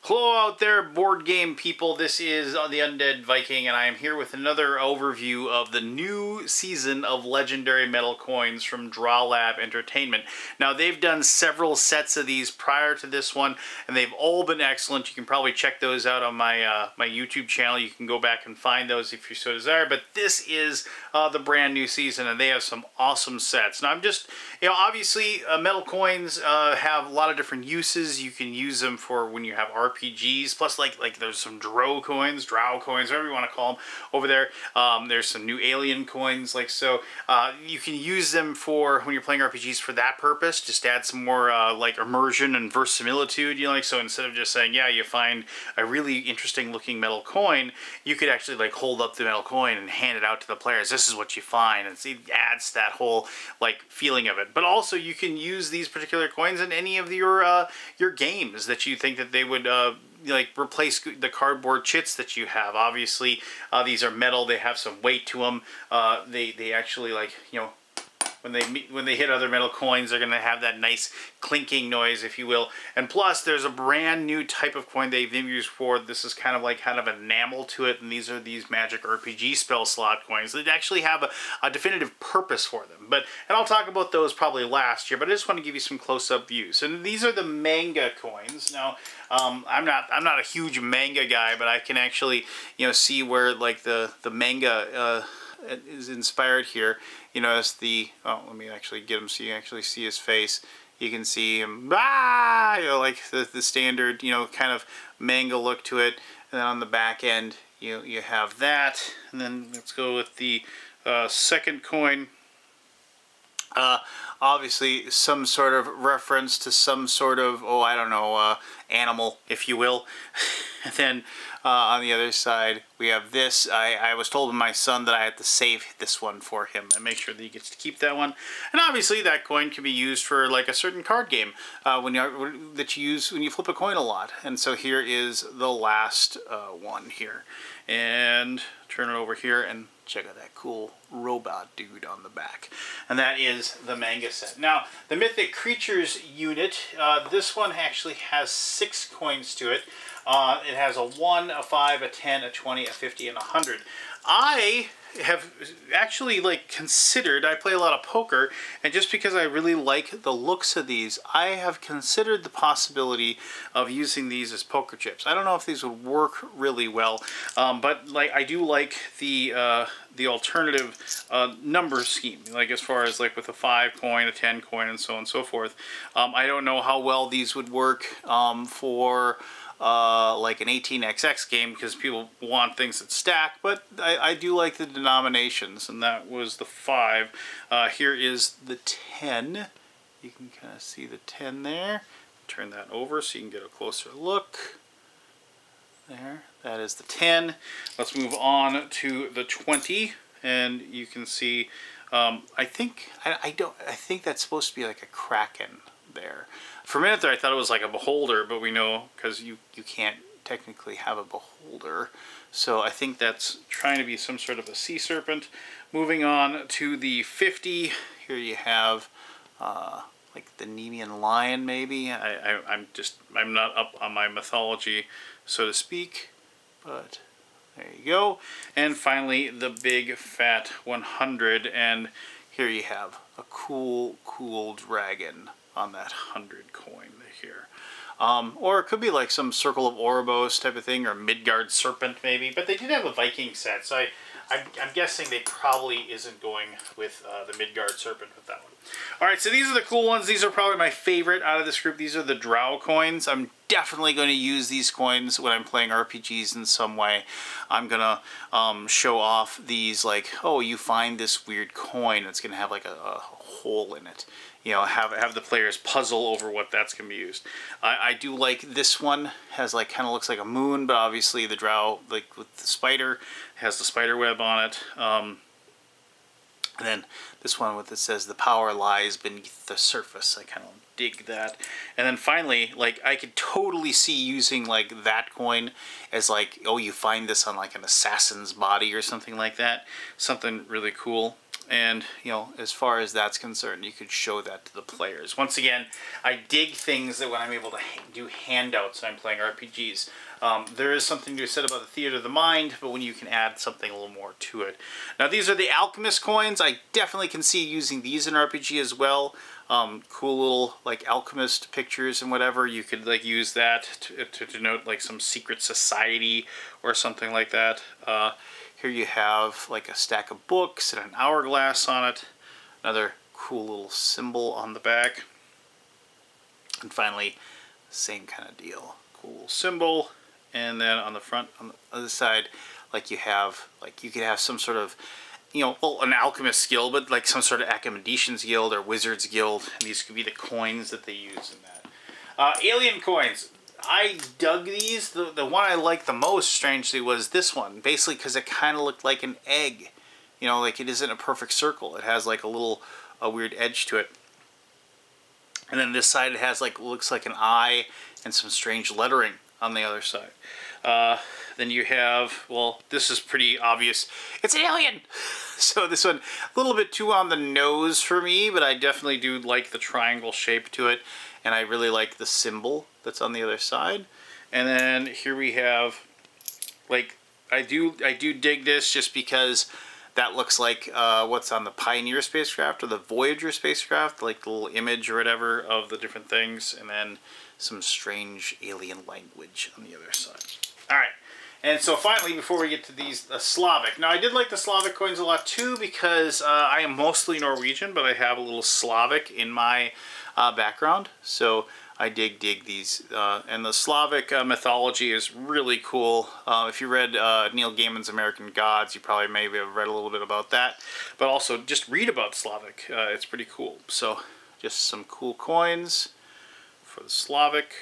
Hello out there, board game people. This is the Undead Viking, and I am here with another overview of the new season of Legendary Metal Coins from Drow Entertainment. Now, they've done several sets of these prior to this one, and they've all been excellent. You can probably check those out on my my YouTube channel. You can go back and find those if you so desire. But this is the brand new season, and they have some awesome sets. Now, I'm just, obviously, metal coins have a lot of different uses. You can use them for when you have RPGs, plus like there's some Drow Coins, whatever you want to call them over there. There's some new alien coins, like so. You can use them for when you're playing RPGs for that purpose. Just add some more like immersion and verisimilitude. Like so, instead of just saying, yeah, you find a really interesting looking metal coin, you could actually like hold up the metal coin and hand it out to the players. This is what you find, and it adds that whole like feeling of it. But also, you can use these particular coins in any of your games that you think that they would like replace the cardboard chits that you have. Obviously, these are metal. They have some weight to them. They actually, like, when they hit other metal coins, they're going to have that nice clinking noise, if you will. And plus, there's a brand new type of coin they've used for. This is kind of enamel to it, and these are these magic RPG spell slot coins that actually have a definitive purpose for them. And I'll talk about those probably last year, but I just want to give you some close-up views. And these are the Manga Coins. Now, I'm not a huge manga guy, but I can actually see where like the manga is inspired here. As the, let me actually get him so you can actually see his face. You can see him, like the standard, kind of manga look to it. And then on the back end, you have that. And then let's go with the second coin. Obviously, some sort of reference to some sort of, I don't know, animal, if you will. And then on the other side, we have this. I was told by my son that I had to save this one for him and make sure that he gets to keep that one. And obviously, that coin can be used for like a certain card game that you use when you flip a coin a lot. And so here is the last one here. And turn it over here and check out that cool robot dude on the back. And that is the manga set. Now, the Mythic Creatures unit, this one actually has 6 coins to it. It has a 1, a 5, a 10, a 20, a 50, and a 100. I have actually considered, I play a lot of poker, and just because I really like the looks of these, I have considered the possibility of using these as poker chips. I don't know if these would work really well, but I do like the alternative number scheme, as far as with a 5 coin, a 10 coin, and so on and so forth. I don't know how well these would work for like an 18xx game, because people want things that stack, but I do like the denominations, and that was the 5. Here is the 10. You can kind of see the 10 there. Turn that over so you can get a closer look. There, that is the 10. Let's move on to the 20, and you can see, I think that's supposed to be like a kraken there. For a minute there, I thought it was like a beholder, but we know, because you can't technically have a beholder. So I think that's trying to be some sort of a sea serpent. Moving on to the 50, here you have like the Nemean lion, maybe. I'm not up on my mythology, so to speak, but there you go. And finally, the big fat 100, and here you have a cool dragon on that 100 coin here. Or it could be like some Circle of Ouroboros type of thing, or Midgard Serpent maybe, but they did have a Viking set, so I'm guessing they probably isn't going with the Midgard Serpent with that one. Alright, so these are the cool ones. These are probably my favorite out of this group. These are the Drow Coins. I'm definitely going to use these coins when I'm playing RPGs in some way. I'm going to show off these, oh, you find this weird coin that's going to have like a hole in it. Have the players puzzle over what that's going to be used. I do like this one. Has kind of looks like a moon, but obviously the Drow, with the spider, has the spider web on it. And then this one with it says the power lies beneath the surface. I kind of dig that. And then finally, I could totally see using that coin as oh, you find this on an assassin's body or something like that. Something really cool. And, you know, as far as that's concerned, you could show that to the players. Once again, I dig things that when I'm able to do handouts when I'm playing RPGs. There is something to be said about the theater of the mind, but when you can add something a little more to it. Now, these are the Alchemist Coins. I definitely can see using these in RPG as well. Cool little, like, alchemist pictures and whatever. You could, like, use that to denote, like, some secret society or something like that. Here you have like a stack of books and an hourglass on it. Another cool little symbol on the back. And finally, same kind of deal. Cool little symbol. And then on the front, on the other side, like you have, like you could have some sort of, you know, well, an alchemist guild, but like some sort of academicians guild or wizards guild. And these could be the coins that they use in that. Alien coins. I dug these. The one I liked the most, strangely, was this one. Basically because it kind of looked like an egg. You know, like it isn't a perfect circle. It has like a weird edge to it. And then this side it has like, looks like an eye and some strange lettering on the other side. Then you have, well, this is pretty obvious. It's an alien! So this one, a little bit too on the nose for me, but I definitely do like the triangle shape to it. And I really like the symbol that's on the other side. And then here we have, like, I do dig this just because that looks like what's on the Pioneer spacecraft or the Voyager spacecraft, like the little image or whatever of the different things. And then some strange alien language on the other side. All right. And so finally, before we get to these, Slavic. Now, I did like the Slavic coins a lot too because I am mostly Norwegian, but I have a little Slavic in my backgroround. So I dig these. And the Slavic mythology is really cool. If you read Neil Gaiman's American Gods, you probably maybe have read a little bit about that. But also just read about Slavic. It's pretty cool. So just some cool coins for the Slavic.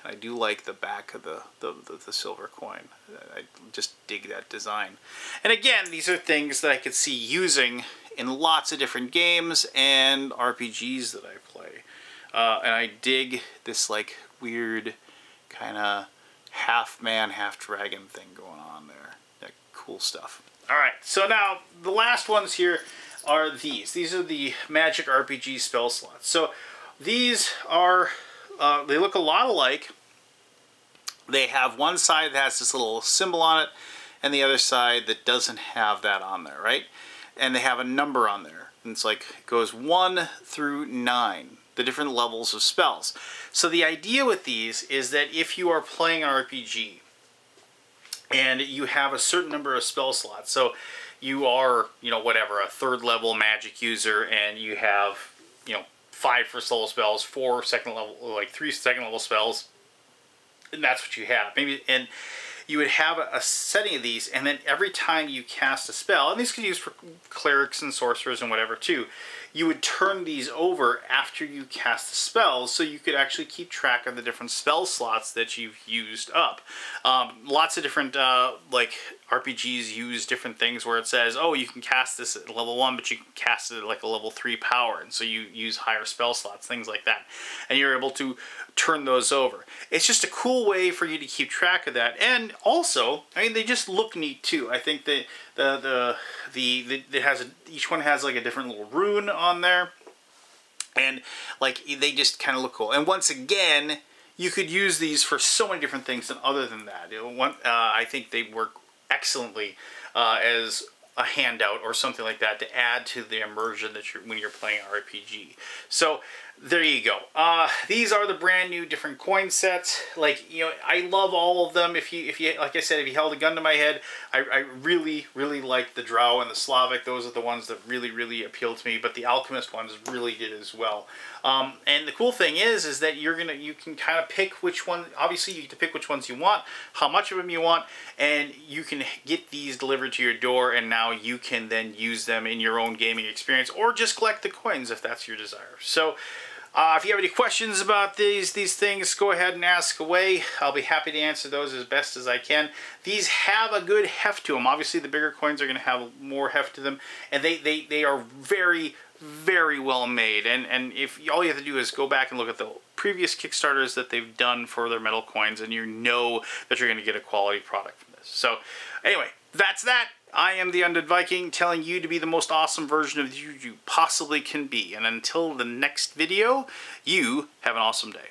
I do like the back of the silver coin. I just dig that design. And again, these are things that I could see using in lots of different games and RPGs that I play. And I dig this like weird kind of half man, half dragon thing going on there. That cool stuff. All right, so now the last ones here are these. These are the Magic RPG spell slots. So these are, they look a lot alike. They have one side that has this little symbol on it and the other side that doesn't have that on there, right? And they have a number on there. And it's like, it goes 1 through 9, the different levels of spells. So the idea with these is that if you are playing an RPG and you have a certain number of spell slots, so you are, you know, whatever, a 3rd level magic user and you have, you know, 5 first level spells, 4 second level, like 3 second level spells, and that's what you have. Maybe, and you would have a setting of these, and then every time you cast a spell, and these could be used for clerics and sorcerers and whatever too, you would turn these over after you cast the spells, so you could actually keep track of the different spell slots that you've used up. Lots of different like RPGs use different things where it says, oh, you can cast this at level 1, but you can cast it at like a level 3 power, and so you use higher spell slots, things like that, and you're able to turn those over. It's just a cool way for you to keep track of that, and also, I mean, they just look neat too. I think that it has each one has like a different little rune on there, and like they just kind of look cool. And once again, you could use these for so many different things than other than that. I think they work excellently as a handout or something like that to add to the immersion that when you're playing RPG. So there you go. These are the brand new different coin sets. Like, you know, I love all of them. If you like I said, if you held a gun to my head, I really like the Drow and the Slavic. Those are the ones that really appeal to me. But the Alchemist ones really did as well. And the cool thing is that you can kind of pick which one. Obviously, you get to pick which ones you want, how much of them you want, and you can get these delivered to your door. And now you can then use them in your own gaming experience, or just collect the coins if that's your desire. So. If you have any questions about these things, go ahead and ask away. I'll be happy to answer those as best as I can. These have a good heft to them. Obviously, the bigger coins are going to have more heft to them, and they are very well made. And if all you have to do is go back and look at the previous Kickstarters that they've done for their metal coins, and you know that you're going to get a quality product from this. So, anyway, that's that. I am the Undead Viking, telling you to be the most awesome version of you possibly can be. And until the next video, you have an awesome day.